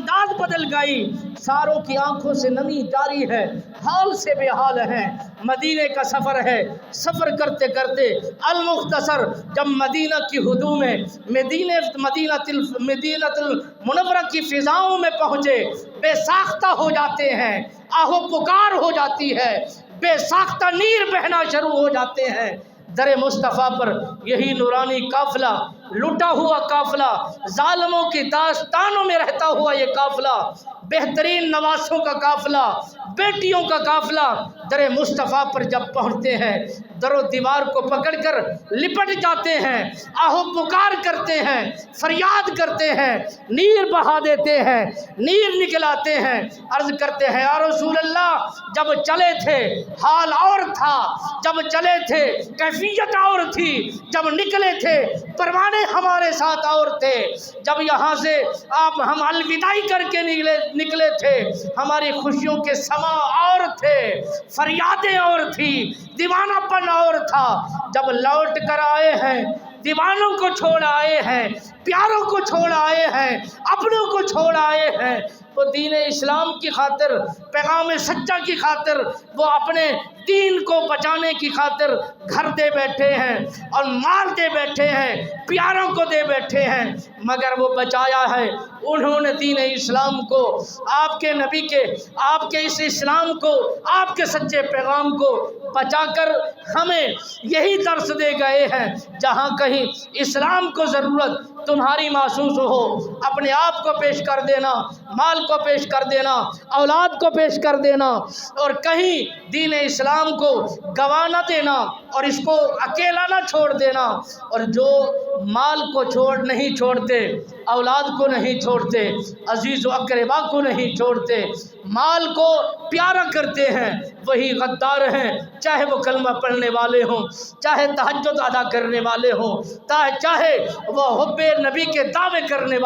انداز بدل گئی، ساروں کی آنکھوں سے نمی جاری ہے، حال سے بے حال ہیں۔ مدینے کا سفر ہے، سفر کرتے کرتے المختصر جب مدینہ کی حدود میں مدینہ المنورہ کی فضاؤں میں پہنچے، بے ساختہ ہو جاتے ہیں، آہو پکار ہو جاتی ہے، بے ساختہ نیر بہنا شروع ہو جاتے ہیں۔ در مصطفیٰ پر یہی نورانی قافلہ، لٹا ہوا قافلہ، ظالموں کی داستانوں میں رہتا ہوا یہ قافلہ، بہترین نواسوں کا قافلہ، بیٹیوں کا قافلہ در مصطفیٰ پر جب پہنچتے ہیں، در و دیوار کو پکڑ کر لپٹ جاتے ہیں، آہو پکار کرتے ہیں، فریاد کرتے ہیں، نیر بہا دیتے ہیں، نیر نکلاتے ہیں، عرض کرتے ہیں یا رسول اللہ جب چلے تھے حال اور تھا، جب چلے تھے کیفیت اور تھی، جب نکلے تھے پروانے ہمارے ساتھ اور تھے، جب یہاں سے آپ ہم الوداعی کر کے نکلے تھے ہماری خوشیوں کے سما اور تھے، فریادیں اور تھی، دیوانہ پن اور تھا، جب لوٹ کر آئے ہیں دیوانوں کو چھوڑ آئے ہیں، پیاروں کو چھوڑ آئے ہیں، اپنوں کو چھوڑ آئے ہیں، وہ دین اسلام کی خاطر، پیغام سچا کی خاطر، وہ اپنے دین کو بچانے کی خاطر گھر دے بیٹھے ہیں اور مال دے بیٹھے ہیں، پیاروں کو دے بیٹھے ہیں، مگر وہ بچایا ہے انہوں نے دین اسلام کو، آپ کے نبی کے، آپ کے اس اسلام کو، آپ کے سچے پیغام کو بچا کر ہمیں یہی درس دے گئے ہیں، جہاں کہیں اسلام کو ضرورت تمہاری محسوس ہو اپنے آپ کو پیش کر دینا، مال کو پیش کر دینا، اولاد کو پیش کر دینا، اور کہیں دین اسلام کو گوا نہ دینا اور اس کو اکیلا نہ چھوڑ دینا۔ اور جو مال کو نہیں چھوڑتے، اولاد کو نہیں چھوڑتے، عزیز و اقربا کو نہیں چھوڑتے، مال کو پیارا کرتے ہیں، وہی غدار ہیں، چاہے وہ کلمہ پڑھنے والے ہوں، چاہے تہجد ادا کرنے والے ہوں، چاہے وہ حب نبی کے دعوے کرنے والے